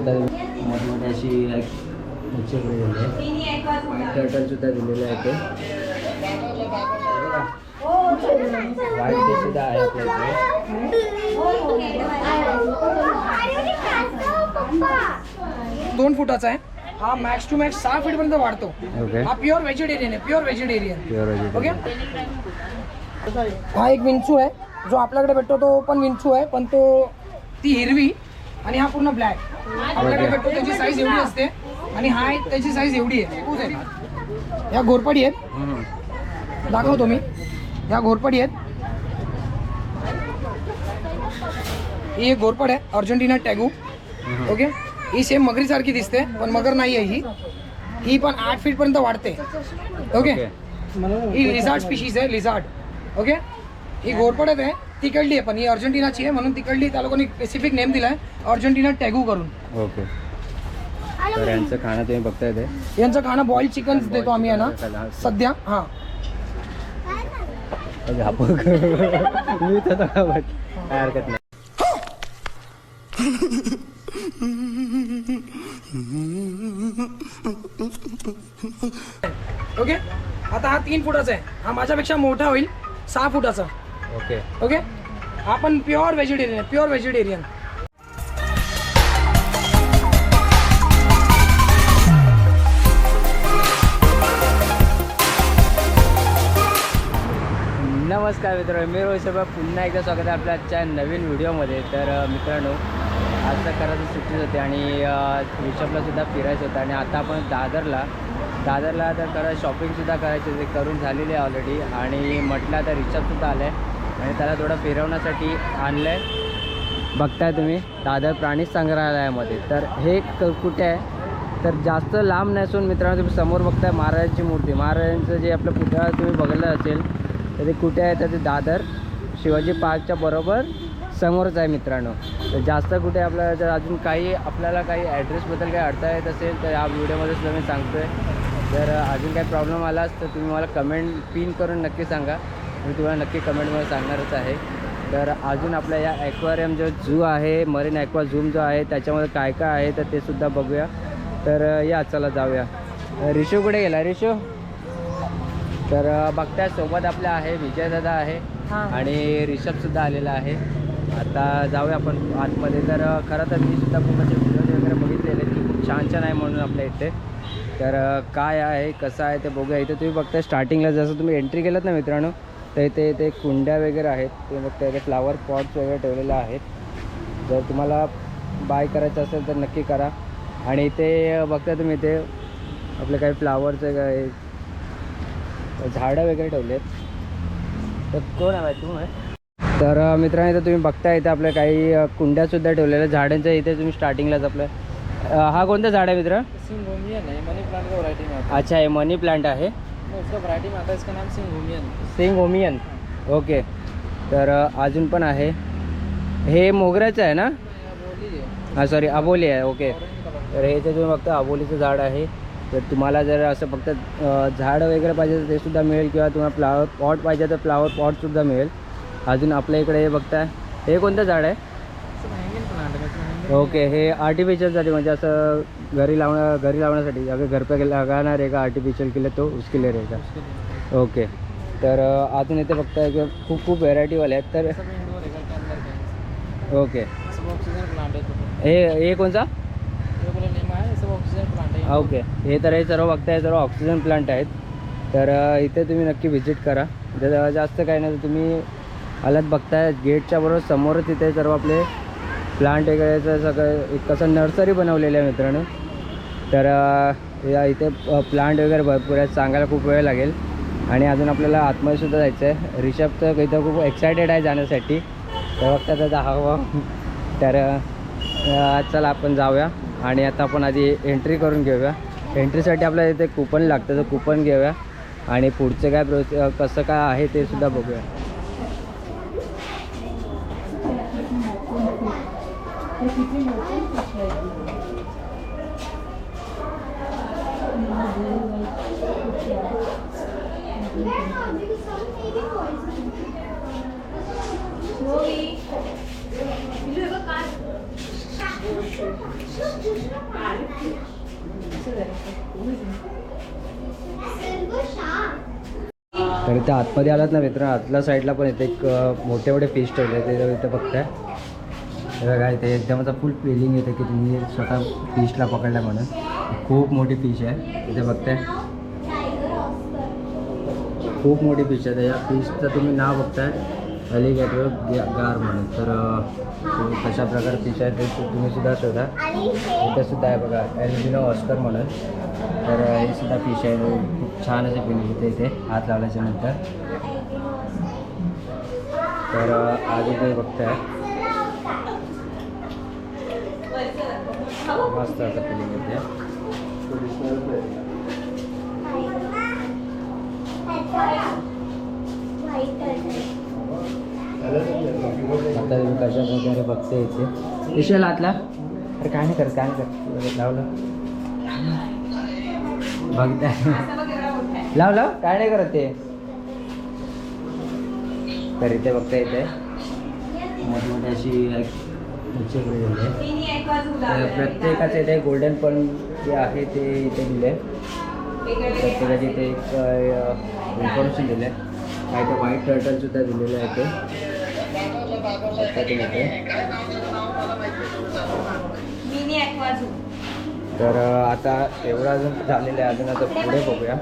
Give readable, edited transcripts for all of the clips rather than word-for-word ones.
बघता मोठमोठी अशी व्हाईट टर्टल सुद्धा दिलेलं आहे ते. व्हाईट ते सुद्धा आहे आपल्या इथे. 2 फुटाचा आहे हा. मॅक्स टू मॅक्स 6 फीट पर्यंत वाढतो. हा प्युअर व्हेजिटेरियन आहे. Pure vegetarian. ओके. हा एक विंचू आहे जो आपल्याकडे भेटतो. तो पण विंचू आहे पण तो ती हिरवी आणि हा पूर्ण ब्लॅक. आपल्याकडे भेटतो त्याची साईज एवढी असते आणि हा त्याची साईज एवढी आहे. ह्या घोरपडी आहेत. दाखवतो मी. ह्या घोरपडी आहेत. ही एक घोरपड आहे अर्जेंटिना टॅगू. ओके. ही सेम मगरीसारखी दिसते पण मगर नाही आहे ही पण 8 फीट पर्यंत वाढते. ओके. ही लिझार्ड स्पीशीज आहे. लिझार्ड. ओके. ही घोरपडत आहे. तिकडली आहे पण ही अर्जेंटिनाची आहे म्हणून तिकडली त्या लोकांनी स्पेसिफिक नेम दिलाय अर्जेंटिना टॅगू करून. ओके. तर यांचं खाणं तुम्ही बघताय ते. यांचं खाणं बॉइल्ड चिकन देतो आम्ही यांना सध्या. हा मी तर काय हरकत नाही. ओके. आता हा 3 फुटाचा आहे. हा माझ्यापेक्षा मोठा होईल 6 फुटाचा. ओके. ओके. हा पण प्युअर व्हेजिटेरियन आहे. Pure vegetarian. नमस्कार मित्रांनो, मी रोहित शर्मा. पुन्हा एकदा स्वागत आहे आपल्या आजच्या नवीन व्हिडिओमध्ये. तर मित्रांनो, आज तर करायचं सुट्टीच होते आणि रिषभला सुद्धा फिरायचं होतं आणि आता आपण दादरला तर खरं शॉपिंगसुद्धा करायची होती. करून झालेली आहे ऑलरेडी आणि म्हटलं आता रिषभसुद्धा आलं आहे आणि त्याला थोडं फिरवण्यासाठी आणलं आहे. बघताय तुम्ही दादर प्राणी संग्रहालयामध्ये. तर हे कुठे आहे तर जास्त लांब नसून मित्रांनो, तुम्ही समोर बघताय महाराजांची मूर्ती. महाराजांचं जे आपलं पुतळा तुम्ही बघितलं असेल तर ते कुठे आहे तर ते दादर शिवाजी पार्कच्या बरोबर समोरच आहे मित्रांनो. तर जास्त कुठे आपल्याला जर अजून आपल्याला काही ॲड्रेसबद्दल काही अडथळा येत असेल तर या व्हिडिओमध्ये सुद्धा मी सांगतो आहे. जर अजून काही प्रॉब्लेम आलाच तर तुम्ही मला कमेंट पिन करून नक्की सांगा. मी तुम्हाला नक्की कमेंटमध्ये सांगणारच आहे. तर अजून आपल्या या ॲक्वेरियम जो झू आहे, मरीन ॲक्वा झूम जो आहे त्याच्यामध्ये काय काय आहे तर ते सुद्धा बघूया. तर या चला जाऊया. रिशू कुठे गेला? रिशू. तर बघताय सोबत आपल्या आहे विजयदादा आहे आणि रिषभसुद्धा आलेला आहे. आता जाऊया आपण आतमध्ये. तर खरं तर मी सुद्धा खूप असे व्हिडिओ वगैरे बघितलेले की खूप छान आहे म्हणून आपल्या इथे. तर काय आहे कसं आहे ते बघूया. इथे तुम्ही बघताय स्टार्टिंगला जसं तुम्ही एंट्री केलं ना मित्रांनो तर इथे ते कुंड्या वगैरे आहेत. ते बघताय ते फ्लावर पॉट्स वगैरे ठेवलेले आहेत. जर तुम्हाला बाय करायचं असेल तर नक्की करा. आणि इथे बघताय तुम्ही इथे आपले काही फ्लावरचे काय झाडं वगैरे ठेवले आहेत. तर कोण आहे तू आहे? तर मित्रांनो इथं तुम्ही बघताय इथे आपल्या काही कुंड्यासुद्धा ठेवलेल्या झाडांच्या. इथे तुम्ही स्टार्टिंगलाच आपलं हा कोणतं झाड आहे मित्र? सिंघोमियन है. मनी प्लांट का वैरायटी में. अच्छा, हे मनी प्लांट आहे. उसका वैरायटी में आता है. इसका नाम सिंघोमियन. सिंघोमियन. ओके. तर अजून पण आहे. हे मोगऱ्याचं आहे ना? हां सॉरी, अबोली आहे. ओके. तर हे जे तुम्ही बघता अबोलीचं झाड आहे. तर तुम्हाला जर असं फक्त झाड वगैरे पाहिजे तर ते सुद्धा मिळेल किंवा तुम्हाला फ्लावर पॉट पाहिजे तर फ्लावर पॉटसुद्धा मिळेल. अजून आपल्या इकडे हे बघताय हे कोणतं झाड आहे? ओके. हे आर्टिफिशियलसाठी म्हणजे असं घरी लावण्यासाठी अगर घर पे लगाना रहेगा आर्टिफिशियल के लिए तो उसके लिए रहेगा. ओके. तर अजून इथे बघताय की खूप व्हेरायटीवाले आहेत. तर ओके. हे कोणता? ओके. हे तर हे सर्व बघताय सर्व ऑक्सिजन प्लांट आहेत. तर इथे तुम्ही नक्की व्हिजिट करा. जर जास्त काही नाही तर तुम्ही आलात बघताय गेटच्या बरोबर समोरच इथे सर्व आपले प्लांट वगैरेचं सगळं एक कसं नर्सरी बनवलेलं आहे मित्रांनो. तर या इथे प्लांट वगैरे भरपूर आहेत. सांगायला खूप वेळ लागेल आणि अजून आपल्याला आतमध्ये सुद्धा जायचं आहे. रिषभ तर इथं खूप एक्सायटेड आहे जाण्यासाठी. तर बघता त्याचा हवा. तर चला आपण जाऊया आणि आता आपण आधी एंट्री करून घेऊया. एंट्रीसाठी आपल्याला इथे कुपन लागतं तर कुपन घेऊया आणि पुढचं काय कसं काय आहे ते सुद्धा बघूया. तर इथे आतमध्ये आलात ना मित्र, आतल्या साईडला पण इथे एक मोठे मोठे फिश ठेवले ते इथे बघताय. हे बघा इथे एकदम आता फुल फिलिंग येते की तुम्ही स्वतः फिशला पकडला म्हणून. खूप मोठी फिश आहे इथे बघताय, खूप मोठी फिश आहे. या फिशचं तुम्ही नाव बघताय अलिगेटर गार म्हणून. तर कशा प्रकारे फिश आहे ते तुम्ही सुद्धा शोधा. इथे सुद्धा आहे बघा एल्बिनो ऑस्कर म्हणून. तर हे सुद्धा फिश आहे, खूप छान असे फिलिंग येते इथे हात लावल्याच्या नंतर. तर आधी ते बघताय मस्त असं फिलिंग येते. आता तुम्ही कशा प्रकारे बघते इथे विषय आतला. अरे काय नाही करत, काय नाही करत, लावलं बघताय. लाव काय नाही करत ते. तर इथे बघता येते मोठमोठी अशी प्रत्येकाचे इथे गोल्डन पण जे आहे ते इथे दिले. प्रत्येकाचे इथे एक इन्फॉर्मेशन दिलं आहे. काय ते व्हाईट टर्टलसुद्धा दिलेलं आहे ते. तर आता एवढं अजून झालेलं आहे, अजून आता पुढे बघूया.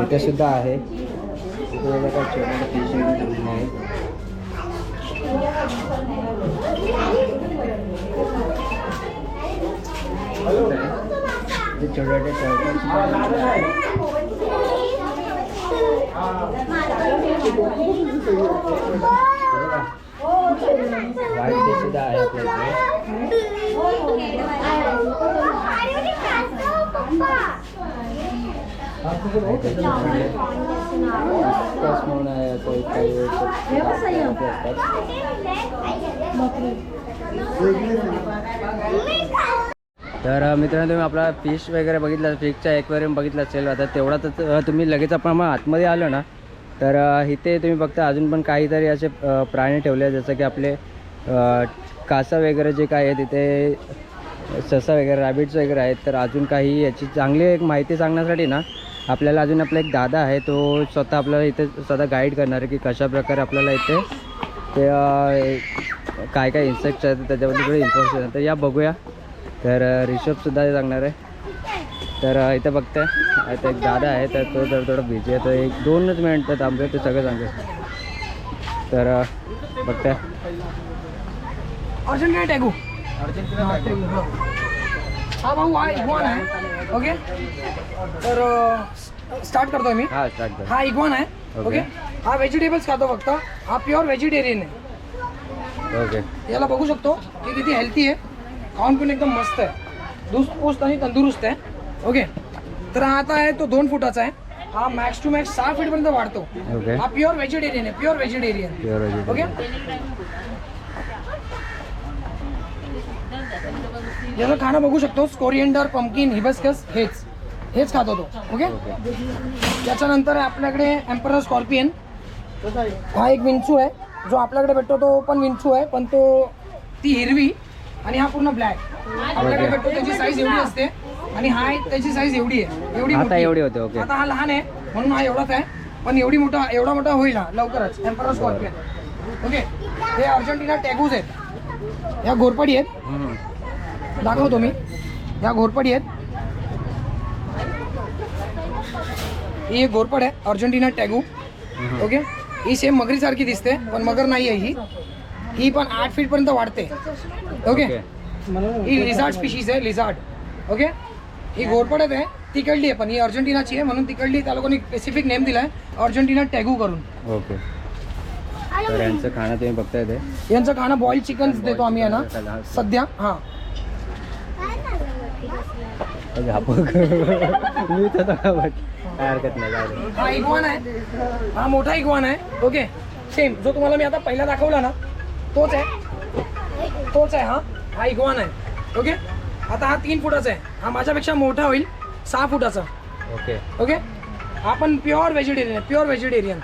इथे सुद्धा आहे, इथे काय छोटे फिश आहे. छोटे वाईट सुद्धा आहे तर मित्रांनो तुम्ही आपला फिश वगैरे बघितला, फिशचा एक्वेरियम बघितला असेल. आता तेवढाच तुम्ही लगेच आपण मग आतमध्ये आलो ना, तर इथे तुम्ही बघता अजून पण काहीतरी असे प्राणी ठेवले आहेत, जसं की आपले कासव वगैरे जे काय आहे तिथे, ससा वगैरे, रॅबिट्स वगैरे आहेत. तर अजून काही याची चांगली एक माहिती सांगण्यासाठी ना आपल्याला अजून आपला एक दादा आहे, तो स्वतः आपल्याला इथे स्वतः गाईड करणार आहे की कशाप्रकारे आपल्याला इथे ते काय काय इन्सेक्ट्स आहेत त्याच्याबद्दल थोडी इन्फॉर्मेशन आहे. तर या बघूया. तर ऋषभसुद्धा सांगणार आहे. तर इथं बघताय आता एक दादा आहे, तर तो जर थोडं बिझी आहे, तर 1-2 मिनिटं थांबतो, ते सगळं सांगतो. तर बघताय अर्जेंटिना टॅगू. हा भाऊ हा इग्वान आहे. ओके, तर स्टार्ट करतो मी. हां स्टार्ट कर. हा इग्वान आहे. ओके, हा व्हेजिटेबल्स खातो फक्त. हा प्युअर व्हेजिटेरियन आहे. ओके, याला बघू शकतो की किती हेल्थी आहे, खाऊन पण एकदम मस्त आहे, दुरुस्त आणि तंदुरुस्त आहे. ओके, तर हा आता आहे तो 2 फुटाचा आहे. हा मॅक्स टू मॅक्स 6 फीटपर्यंत वाढतो. ओके, हा प्युअर व्हेजिटेरियन आहे, प्युअर व्हेजिटेरियन. ओके, याचं खाणं बघू शकतो, कोरिएंडर, पंपकिन, हिबिस्कस, हेच खातो तो. ओके, त्याच्यानंतर आपल्याकडे एम्परर स्कॉर्पियन. हा एक विंचू आहे, जो आपल्याकडे भेटतो तो पण विंचू आहे, पण ती हिरवी आणि हा पूर्ण ब्लॅक. आपल्याकडे भेटतो त्याची साईज एवढी असते, आणि हा त्याची साईज एवढी आहे, एवढी होते. ओके, आता हा लहान आहे म्हणून हा एवढाच आहे, पण एवढा मोठा होईल हा लवकरच. Emperor scorpion. ओके, हे अर्जेंटिना टॅगूज आहेत. या घोरपडी आहेत, दाखवतो मी. या घोरपडी आहेत. ही एक घोरपड आहे अर्जेंटिना टॅगू. ओके, ही सेम मगरीसारखी दिसते, पण मगर नाही आहे ही पण 8 फीटपर्यंत वाढते. ओके, ही लिझार्ड स्पीशीज आहे, लिझार्ड. ओके, ही घोरपडत आहे, तिकडली आहे, पण ही अर्जेंटिनाची आहे म्हणून तिकडली त्या लोकांनी स्पेसिफिक नेम दिला आहे अर्जेंटिना टॅगू करून. ओके, तर यांचं खाणं तुम्ही बघताय ते. यांचं खाणं बॉइल्ड चिकन देतो आम्ही यांना सध्या. हां, काय हरकत नाही. हा इग्वान आहे, हा मोठा इग्वान आहे. ओके, सेम जो तुम्हाला मी आता पहिला दाखवला ना तोच आहे. हा इग्वान आहे. ओके, आता हा 3 फुटाचा आहे, हा माझ्यापेक्षा मोठा होईल, 6 फुटाचा. ओके, ओके, हा पण प्युअर व्हेजिटेरियन आहे, प्युअर व्हेजिटेरियन.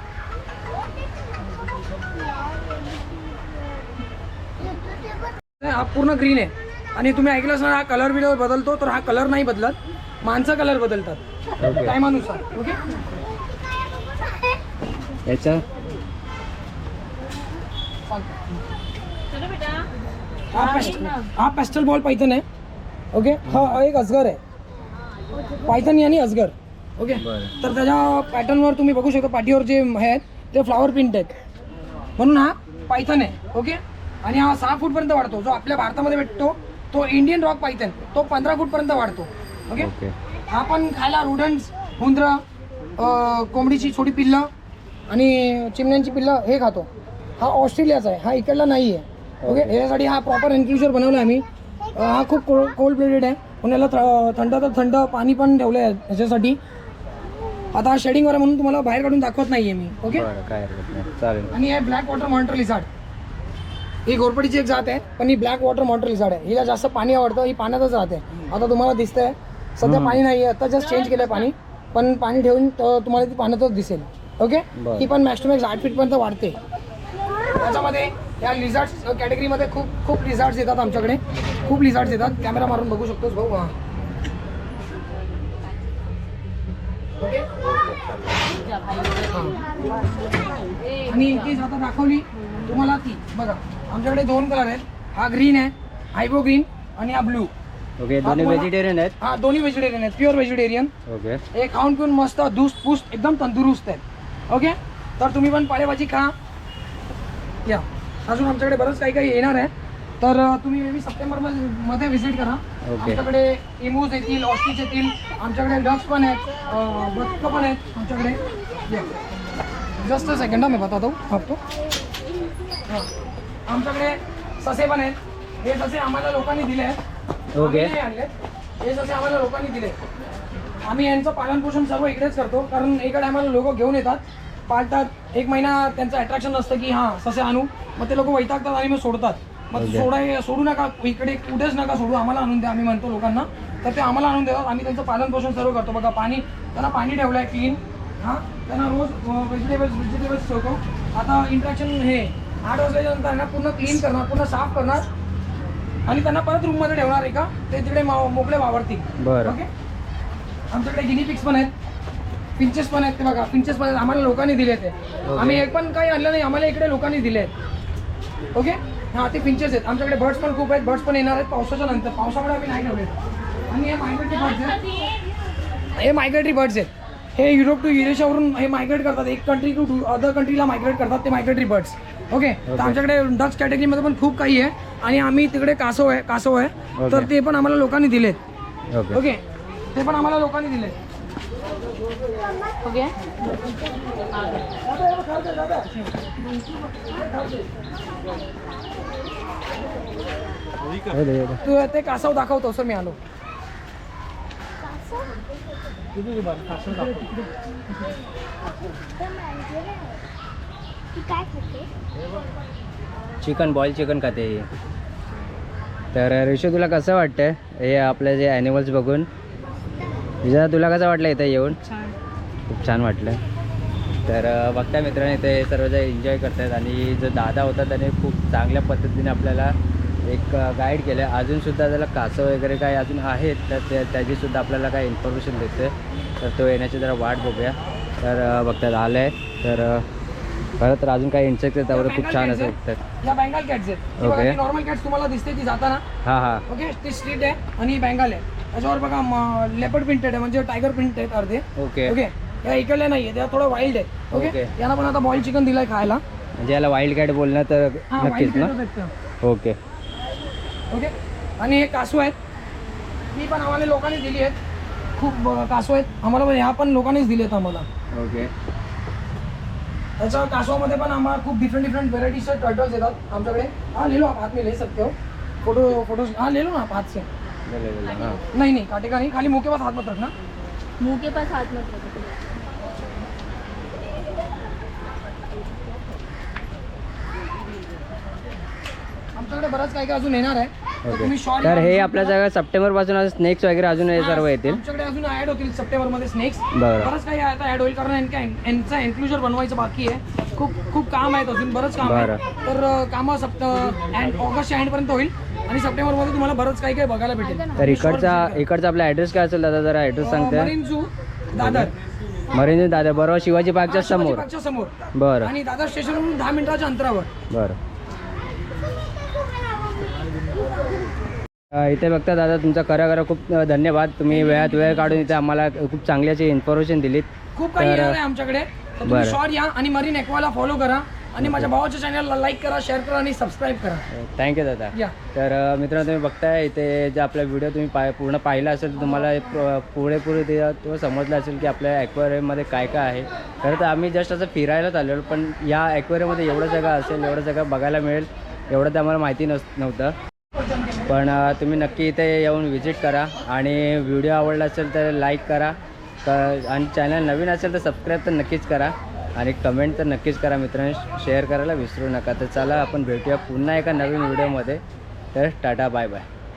हा पूर्ण ग्रीन आहे, आणि तुम्ही ऐकलं असणार हा कलर बिलर बदलतो, तर हा कलर नाही बदलत, माणसं कलर बदलतात ओके. टायमानुसार. ओके. याचा हा पेस्टल बॉल पायथन आहे. ओके. हा एक अजगर आहे, पायथन आणि अजगर. ओके. बरं. तर त्याच्या पॅटर्नवर तुम्ही बघू शकता पाठीवर जे आहेत ते फ्लावर प्रिंट आहेत, म्हणून हा पायथन आहे. ओके. आणि हा 6 फूटपर्यंत वाढतो. जो आपल्या भारतामध्ये भेटतो तो इंडियन रॉक पायथन, तो 15 फूटपर्यंत वाढतो. ओके. ओके. हा पण खायला रुडन्स, हुंदरं, कोंबडीची छोटी पिल्लं आणि चिमण्यांची पिल्लं हे खातो. हा ऑस्ट्रेलियाचा आहे, हा इकडला नाही आहे. ओके. याच्यासाठी हा प्रॉपर एन्क्लोजर बनवला आहे आम्ही. हा खूप कोल्ड ब्लडेड आहे, पुण्याला थंड तर थंड पाणी पण ठेवलं आहे ह्याच्यासाठी. आता हा शेडिंगवर आहे म्हणून तुम्हाला बाहेर काढून दाखवत नाही आहे मी. ओके. बरं, काय हरकत नाही, चालेल. आणि हे ब्लॅक वॉटर मॉनिटर लिझार्ड, ही घोरपडीची एक जात आहे, पण ही ब्लॅक वॉटर मॉनिटर लिझार्ड आहे. हिला जास्त पाणी आवडतं, ही पाण्यातच राहते. आता तुम्हाला दिसतंय सध्या पाणी नाही आहे, आता जस्ट चेंज केलं आहे पाणी, पण पाणी ठेवून तुम्हाला ती पाण्यातच दिसेल. ओके. बरं. ही पण मॅक्स टू मॅक्स 8 फीटपर्यंत वाढते. त्याच्यामध्ये या लिझार्ड्स कॅटेगरीमध्ये खूप लिझार्ड्स येतात आमच्याकडे, खूप लिझार्ड्स येतात. कॅमेरा मारून बघू शकतोस भाऊ. हां. ओके. आणि ती आता दाखवली तुम्हाला ती बघा, आमच्याकडे 2 कलर आहेत. हा ग्रीन आहे, आयबो ग्रीन, आणि हा ब्लू. ओके. दोन्ही व्हेजिटेरियन आहेत. हा दोन्ही व्हेजिटेरियन आहेत, प्युअर व्हेजिटेरियन. ओके. हे खाऊन पिऊन मस्त धुस्त पुस्त एकदम तंदुरुस्त आहेत. ओके. तर तुम्ही पण पालेभाजी खा या. अजून आमच्याकडे बरंच काही येणार आहे, तर तुम्ही मे बी सप्टेंबरमध्ये व्हिजिट करा. ओके. आमच्याकडे इमूज येतील, ऑस्ट्रिच येतील, आमच्याकडे डक्स पण आहेत, बदकं पण आहेत आमच्याकडे. जस्ट सेकंड मी बतातो आपको. हां. आमच्याकडे ससे पण आहेत. हे ससे आम्हाला लोकांनी दिले आहेत. ओके. आम्ही नाही आणले. हे ससे आम्हाला लोकांनी दिले. आम्ही यांचं पालनपोषण सर्व इकडेच करतो, कारण एका टायमाला लोक घेऊन येतात, पाळतात. 1 महिना त्यांचं अट्रॅक्शन असतं की हां ससे आणू, मग ते लोक वैतागतात आणि मग सोडतात. मग सोडू नका, इकडे कुठेच नका सोडू, आम्हाला आणून द्या, आम्ही म्हणतो लोकांना. तर ते आम्हाला आणून देतात, आम्ही त्यांचं पालनपोषण सर्व करतो. बघा पाणी, त्यांना पाणी ठेवलं आहे क्लीन. हां. त्यांना रोज व्हेजिटेबल्स ठेवतो. आता इंट्रॅक्शन हे 8 वाजल्याच्यानंतर त्यांना पूर्ण क्लीन करणार, पूर्ण साफ करणार, आणि त्यांना परत रूममध्ये ठेवणार आहे का ते तिकडे मोकळे वावरतील. बरं. ओके. आमच्याकडे गिनी पिक्स पण आहेत, पिंचेस पण आहेत. ते बघा पिंचेस पण आहेत, आम्हाला लोकांनी दिले ते. आम्ही एक पण काही आणलं नाही, आम्हाला इकडे लोकांनी दिले आहेत. ओके. हां ते पिंचेस आहेत. आमच्याकडे बर्ड्स पण खूप आहेत, बर्ड्स पण येणार आहेत पावसाच्या नंतर, पावसामुळे आम्ही नाही ठेवले. आणि हे मायग्रेटरी बर्ड्स आहेत, हे मायग्रेटरी बर्ड्स आहेत. हे युरोप टू युरेशियावरून हे मायग्रेट करतात, एक कंट्री टू अदर कंट्रीला मायग्रेट करतात ते मायग्रेटरी बर्ड्स. ओके. तर आमच्याकडे डक्स कॅटेगरीमध्ये पण खूप काही आहे, आणि आम्ही तिकडे कासव आहे, तर ते पण आम्हाला लोकांनी दिलेत. ओके. ते पण आम्हाला लोकांनी दिले. ओके. तू ते कासव दाखवतो सर, मी आलो. चिकन, बॉईल चिकन खाते ही. तर ऋषू तुला कसं वाटतं हे आपलं जे ॲनिमल्स बघून? विजा तुला कसं वाटलं इथं येऊन? खूप छान वाटलं. तर बघता मित्रांनो इथे सर्वजण एन्जॉय करतात, आणि जो दादा होता त्याने खूप चांगल्या पद्धतीने आपल्याला एक गाईड केलं. अजूनसुद्धा त्याला कासव वगैरे काय अजून आहेत, तर त्याचीसुद्धा आपल्याला काय इन्फॉर्मेशन देते. तर तो येण्याची जरा वाट बघूया. तर बघतात आलं आहे. तर परत तर अजून काही इन्सेक्ट आहेत त्यावर खूप छान असं वाटतात. या बेंगाल कॅट्स आहेत. ओके. नॉर्मल कॅट्स तुम्हाला दिसते ती जाताना. हां हां. ओके. ती स्ट्रीट आहे आणि बेंगाल आहे. त्याच्यावर बघा लेपर्ड प्रिंटेड आहे, म्हणजे टायगर प्रिंट आहेत अर्धे. ओके. ओके. या इकडल्या नाही आहे, त्या थोडं वाईल्ड आहे. ओके. यांना पण आता बॉईल चिकन दिलंय खायला. म्हणजे याला वाईल्ड कॅट बोलणं तर नक्कीच ना. ओके. ओके. आणि हे कासव आहेत, ही पण आम्हाला लोकांनी दिली आहेत. खूप कासव आहेत आम्हाला, पण ह्या पण लोकांनीच दिली आहेत आम्हाला. ओके. त्याच्या कासवामध्ये पण आम्हाला खूप डिफरंट व्हेरायटीजचे टर्टल्स येतात आमच्याकडे. हाँ ले लो आप, हाथ में ले सकते हो. फोटोज हाँ ले लो ना आप हाथ से. हां. नहीं काटे का नहीं, खाली मुंह के पास हाथ मत रखना. मुंह के पास हाथ मत रखो. आमच्याकडे बरंच काही अजून येणार आहे. तर तुम्ही शॉर्ट. तर हे आपल्या जागा सप्टेंबरपासून स्नेक्स वगैरे अजून हे सर्व येतील. आमच्याकडे अजून ऍड होतील सप्टेंबरमध्ये स्नेक्स. बरं. बरंच काही आता ऍड होईल, कारण यांचा एन्क्लुजर बनवायचं बाकी आहे. खूप काम आहेत अजून, बरंच काम आहे. तर कामं ऑगस्टच्या एंडपर्यंत होईल. आणि सप्टेंबरमध्ये तुम्हाला बरंच काही काही बघायला भेटेल. तर इकडचा आपला ॲड्रेस काय असेल दादा, जरा ॲड्रेस सांगते. मरीन झू दादर, मरीन दादा बरोबर शिवाजी पार्कच्या समोर. पार्कच्या समोर. बरं आणि दादर स्टेशनवरून 10 मिनिटाच्या अंतरावर. बरं. इथे बघता दादा, तुमचा खरं खूप धन्यवाद. तुम्ही वेळ काढून इथे आम्हाला खूप चांगली अशी इन्फॉर्मेशन दिलीत. खूप काही येणार आहे आमच्याकडे. तर तुम्ही शॉर्ट या आणि मरीन एक्वाला फॉलो करा आणि माझ्या भावाच्या चॅनलला लाईक करा, शेअर करा आणि सबस्क्राईब करा. थँक्यू दादा. या. तर मित्रांनो, तुम्ही बघताय इथे जे आपला व्हिडिओ तुम्ही पूर्ण पाहिला असेल तर तुम्हाला पुढे ते समजलं असेल की आपल्या ॲक्वेरियममध्ये काय काय आहे. खरं तर आम्ही जस्ट असं फिरायलाच आलेलो, पण या ॲक्वेरियममध्ये एवढं जगा असेल, एवढं जगा बघायला मिळेल एवढं तर आम्हाला माहिती नव्हतं. पण तुम्ही नक्की इथे येऊन व्हिजिट करा आणि व्हिडिओ आवडला असेल तर लाईक करा आणि चॅनल नवीन असेल तर सबस्क्राईब तर नक्कीच करा आणि कमेंट तर नक्कीच करा मित्रांनो. शेअर करायला विसरू नका. तर चला आपण भेटूया पुन्हा एका नवीन व्हिडिओमध्ये. तर टाटा बाय बाय.